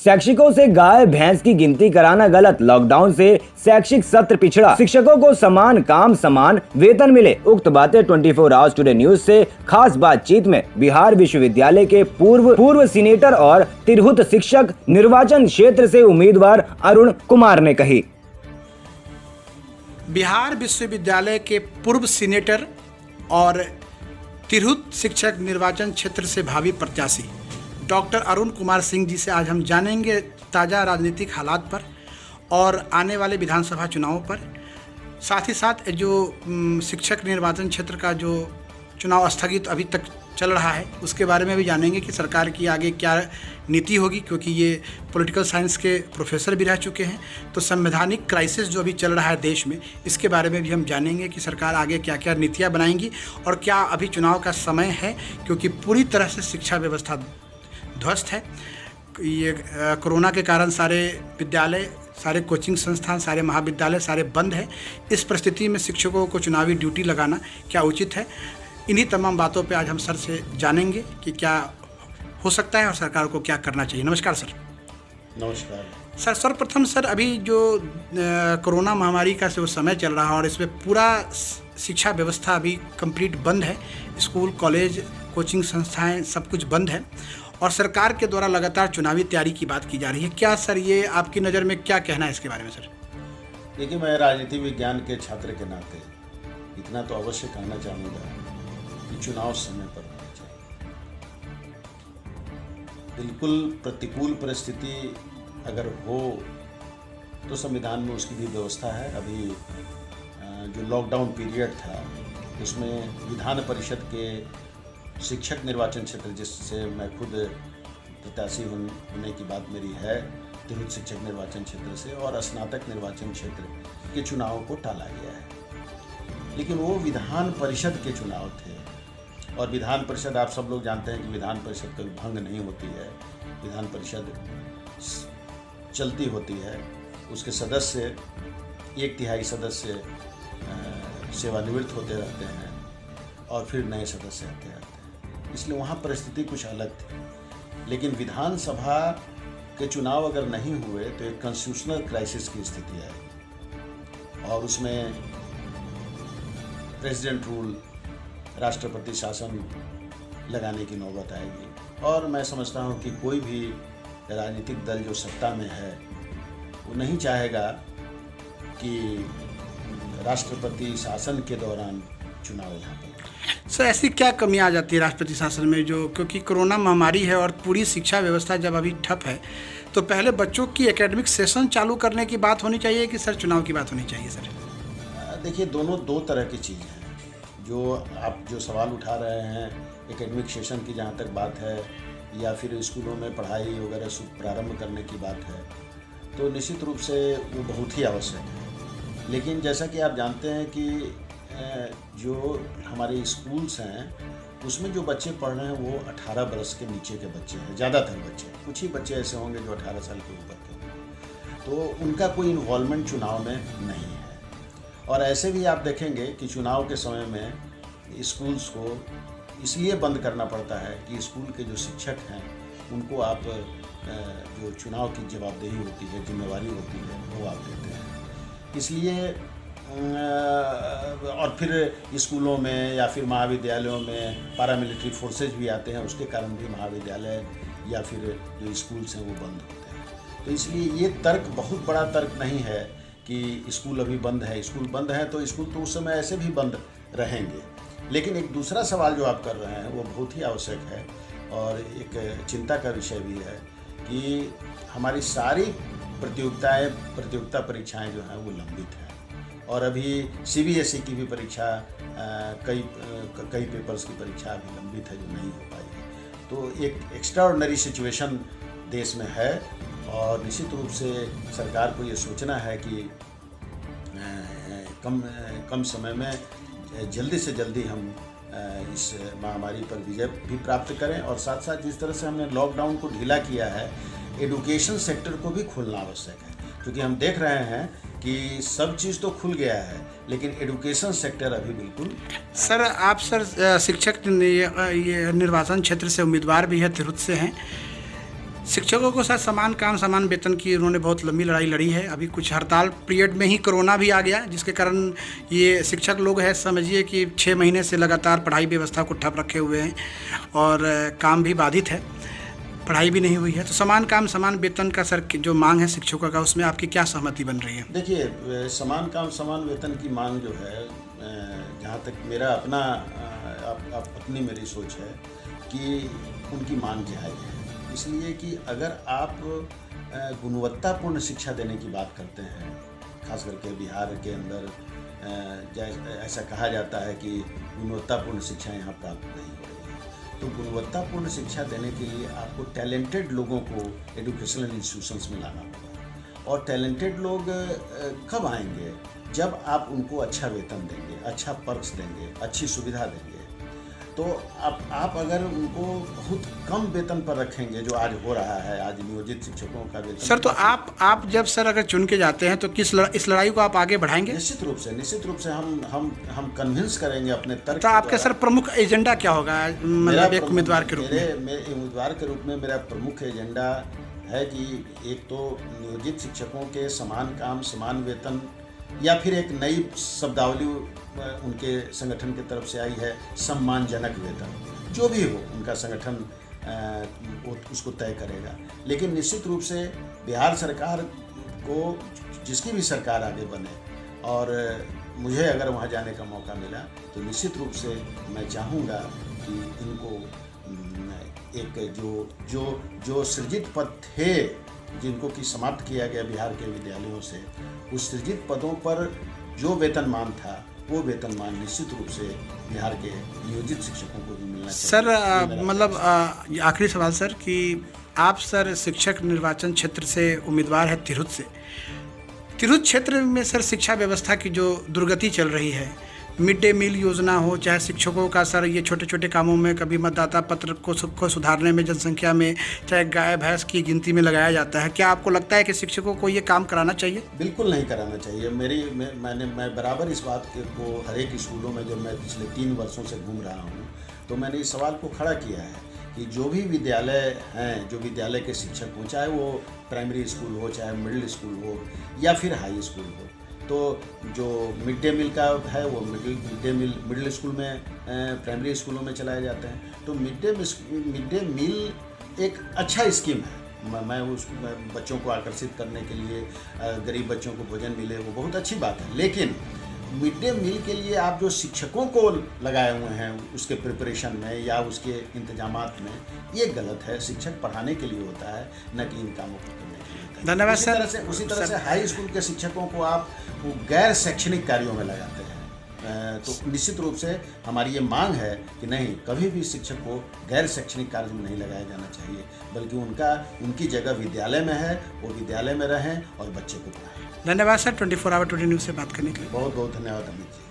शैक्षिकों से गाय भैंस की गिनती कराना गलत, लॉकडाउन से शैक्षिक सत्र पिछड़ा, शिक्षकों को समान काम समान वेतन मिले। उक्त बातें 24 आवर्स टुडे न्यूज से खास बातचीत में बिहार विश्वविद्यालय के पूर्व सीनेटर और तिरहुत शिक्षक निर्वाचन क्षेत्र से उम्मीदवार अरुण कुमार ने कही। बिहार विश्वविद्यालय के पूर्व सीनेटर और तिरहुत शिक्षक निर्वाचन क्षेत्र से भावी प्रत्याशी डॉक्टर अरुण कुमार सिंह जी से आज हम जानेंगे ताज़ा राजनीतिक हालात पर और आने वाले विधानसभा चुनावों पर। साथ ही साथ जो शिक्षक निर्वाचन क्षेत्र का जो चुनाव स्थगित अभी तक चल रहा है उसके बारे में भी जानेंगे कि सरकार की आगे क्या नीति होगी, क्योंकि ये पॉलिटिकल साइंस के प्रोफेसर भी रह चुके हैं। तो संवैधानिक क्राइसिस जो अभी चल रहा है देश में, इसके बारे में भी हम जानेंगे कि सरकार आगे क्या क्या नीतियाँ बनाएंगी और क्या अभी चुनाव का समय है, क्योंकि पूरी तरह से शिक्षा व्यवस्था ध्वस्त है। ये कोरोना के कारण सारे विद्यालय, सारे कोचिंग संस्थान, सारे महाविद्यालय सारे बंद हैं। इस परिस्थिति में शिक्षकों को चुनावी ड्यूटी लगाना क्या उचित है, इन्हीं तमाम बातों पे आज हम सर से जानेंगे कि क्या हो सकता है और सरकार को क्या करना चाहिए। नमस्कार सर। नमस्कार सर। सर्वप्रथम सर, अभी जो कोरोना महामारी का जो समय चल रहा है और इसमें पूरा शिक्षा व्यवस्था अभी कंप्लीट बंद है, स्कूल कॉलेज कोचिंग संस्थाएं सब कुछ बंद है और सरकार के द्वारा लगातार चुनावी तैयारी की बात की जा रही है। क्या सर ये आपकी नज़र में क्या कहना है इसके बारे में सर? देखिए, मैं राजनीति विज्ञान के छात्र के नाते इतना तो अवश्य कहना चाहूँगा कि चुनाव समय पर होना चाहिए। बिल्कुल प्रतिकूल परिस्थिति अगर हो तो संविधान में उसकी भी व्यवस्था है। अभी जो लॉकडाउन पीरियड था उसमें विधान परिषद के शिक्षक निर्वाचन क्षेत्र, जिससे मैं खुद प्रत्याशी होने की बात मेरी है, तिरहुत शिक्षक निर्वाचन क्षेत्र से, और स्नातक निर्वाचन क्षेत्र के चुनाव को टाला गया है। लेकिन वो विधान परिषद के चुनाव थे और विधान परिषद आप सब लोग जानते हैं कि विधान परिषद कभी भंग नहीं होती है। विधान परिषद चलती होती है, उसके सदस्य 1/3 सदस्य सेवानिवृत्त होते रहते हैं और फिर नए सदस्य आते रहते हैं, इसलिए वहाँ परिस्थिति कुछ अलग थी। लेकिन विधानसभा के चुनाव अगर नहीं हुए तो एक कॉन्स्टिट्यूशनल क्राइसिस की स्थिति आएगी और उसमें प्रेसिडेंट रूल, राष्ट्रपति शासन लगाने की नौबत आएगी। और मैं समझता हूँ कि कोई भी राजनीतिक दल जो सत्ता में है वो नहीं चाहेगा कि राष्ट्रपति शासन के दौरान चुनाव यहाँ पर। सर ऐसी क्या कमी आ जाती है राष्ट्रपति शासन में, जो क्योंकि कोरोना महामारी है और पूरी शिक्षा व्यवस्था जब अभी ठप है तो पहले बच्चों की एकेडमिक सेशन चालू करने की बात होनी चाहिए कि सर चुनाव की बात होनी चाहिए सर? देखिए, दोनों दो तरह की चीज़ हैं। जो आप जो सवाल उठा रहे हैं एकेडमिक सेशन की, जहाँ तक बात है, या फिर स्कूलों में पढ़ाई वगैरह प्रारंभ करने की बात है, तो निश्चित रूप से वो बहुत ही आवश्यक है। लेकिन जैसा कि आप जानते हैं कि जो हमारे स्कूल्स हैं उसमें जो बच्चे पढ़ रहे हैं वो 18 बरस के नीचे के बच्चे हैं, ज़्यादातर बच्चे। कुछ ही बच्चे ऐसे होंगे जो 18 साल के ऊपर के होंगे, तो उनका कोई इन्वॉल्वमेंट चुनाव में नहीं है। और ऐसे भी आप देखेंगे कि चुनाव के समय में स्कूल्स को इसलिए बंद करना पड़ता है कि स्कूल के जो शिक्षक हैं उनको आप जो चुनाव की जवाबदेही होती है, जिम्मेवारी होती है, वो आप देते हैं। इसलिए और फिर स्कूलों में या फिर महाविद्यालयों में पारामिलिट्री फोर्सेज भी आते हैं, उसके कारण भी महाविद्यालय या फिर जो स्कूल्स हैं वो बंद होते हैं। तो इसलिए ये तर्क बहुत बड़ा तर्क नहीं है कि स्कूल अभी बंद है। स्कूल बंद है तो स्कूल तो उस समय ऐसे भी बंद रहेंगे। लेकिन एक दूसरा सवाल जो आप कर रहे हैं वो बहुत ही आवश्यक है और एक चिंता का विषय भी है कि हमारी सारी प्रतियोगिता परीक्षाएं जो हैं वो लंबित हैं और अभी CBSE की भी परीक्षा, कई पेपर्स की परीक्षा अभी लंबित है जो नहीं हो पाई है। तो एक एक्स्ट्राऑर्डिनरी सिचुएशन देश में है और निश्चित रूप से सरकार को ये सोचना है कि कम समय में जल्दी से जल्दी हम इस महामारी पर विजय भी प्राप्त करें और साथ साथ जिस तरह से हमने लॉकडाउन को ढीला किया है, एडुकेशन सेक्टर को भी खोलना आवश्यक है, क्योंकि हम देख रहे हैं कि सब चीज़ तो खुल गया है लेकिन एडुकेशन सेक्टर अभी बिल्कुल। सर आप शिक्षक ये निर्वाचन क्षेत्र से उम्मीदवार भी है, तिरहुत से हैं। शिक्षकों को साथ समान काम समान वेतन की उन्होंने बहुत लंबी लड़ाई लड़ी है। अभी कुछ हड़ताल पीरियड में ही कोरोना भी आ गया, जिसके कारण ये शिक्षक लोग हैं, समझिए कि 6 महीने से लगातार पढ़ाई व्यवस्था को ठप रखे हुए हैं और काम भी बाधित है, पढ़ाई भी नहीं हुई है। तो समान काम समान वेतन का सर जो मांग है शिक्षकों का, उसमें आपकी क्या सहमति बन रही है? देखिए, समान काम समान वेतन की मांग जो है, जहाँ तक मेरा अपनी मेरी सोच है कि उनकी मांग जायज़ है। इसलिए कि अगर आप गुणवत्तापूर्ण शिक्षा देने की बात करते हैं, खास करके बिहार के अंदर ऐसा कहा जाता है कि गुणवत्तापूर्ण शिक्षा यहाँ प्राप्त नहीं हो रही है, तो गुणवत्तापूर्ण शिक्षा देने के लिए आपको टैलेंटेड लोगों को एजुकेशनल इंस्टीट्यूशंस में लाना होगा। और टैलेंटेड लोग कब आएंगे? जब आप उनको अच्छा वेतन देंगे, अच्छा पर्क्स देंगे, अच्छी सुविधा देंगे। तो आप अगर उनको बहुत कम वेतन पर रखेंगे, जो आज हो रहा है, आज नियोजित शिक्षकों का वेतन। सर, तो आप जब सर अगर चुन के जाते हैं तो इस लड़ाई को आप आगे बढ़ाएंगे? निश्चित रूप से हम कन्विंस करेंगे अपने तर्क। तो आपका सर प्रमुख एजेंडा क्या होगा, मतलब एक उम्मीदवार के रूप में? मेरे उम्मीदवार के रूप में मेरा प्रमुख एजेंडा है कि एक तो नियोजित शिक्षकों के समान काम समान वेतन, या फिर एक नई शब्दावली उनके संगठन की तरफ से आई है, सम्मानजनक वेतन। जो भी हो, उनका संगठन उसको तय करेगा। लेकिन निश्चित रूप से बिहार सरकार को, जिसकी भी सरकार आगे बने, और मुझे अगर वहाँ जाने का मौका मिला तो निश्चित रूप से मैं चाहूँगा कि इनको एक जो सृजित पद थे, जिनको कि समाप्त किया गया बिहार के विद्यालयों से, उस सृजित पदों पर जो वेतनमान था, वो वेतनमान निश्चित रूप से बिहार के नियोजित शिक्षकों को भी मिलना चाहिए। सर, मतलब आखिरी सवाल सर, कि आप सर शिक्षक निर्वाचन क्षेत्र से उम्मीदवार है तिरहुत से। तिरहुत क्षेत्र में सर शिक्षा व्यवस्था की जो दुर्गति चल रही है, मिड डे मील योजना हो, चाहे शिक्षकों का सर ये छोटे छोटे कामों में, कभी मतदाता पत्र को सुधारने में, जनसंख्या में, चाहे गाय भैंस की गिनती में लगाया जाता है, क्या आपको लगता है कि शिक्षकों को ये काम कराना चाहिए? बिल्कुल नहीं कराना चाहिए। मैं बराबर इस बात को हर एक स्कूलों में, जब मैं पिछले 3 वर्षों से घूम रहा हूँ, तो मैंने इस सवाल को खड़ा किया है कि जो भी विद्यालय हैं, जो विद्यालय के शिक्षक हों, चाहे वो प्राइमरी स्कूल हो, चाहे मिडिल स्कूल हो, या फिर हाई स्कूल हो, तो जो मिड डे मील का है वो मिडिल स्कूल में, प्राइमरी स्कूलों में चलाए जाते हैं। तो मिड डे मील एक अच्छा स्कीम है। मैं उस बच्चों को आकर्षित करने के लिए, गरीब बच्चों को भोजन मिले, वो बहुत अच्छी बात है। लेकिन मिड डे मील के लिए आप जो शिक्षकों को लगाए हुए हैं उसके प्रिपरेशन में या उसके इंतजामात में, ये गलत है। शिक्षक पढ़ाने के लिए होता है, न कि इन कामों को करने के लिए होता है। धन्यवाद सर। उसी तरह से हाई स्कूल के शिक्षकों को आप वो गैर शैक्षणिक कार्यों में लगाते हैं। तो निश्चित रूप से हमारी ये मांग है कि नहीं, कभी भी शिक्षक को गैर शैक्षणिक कार्य में नहीं लगाया जाना चाहिए, बल्कि उनकी जगह विद्यालय में है, वो विद्यालय में रहें और बच्चे को पढ़ाएं। धन्यवाद सर, 24 आवर 20 न्यूज़ से बात करने के लिए। बहुत बहुत धन्यवाद अमित जी।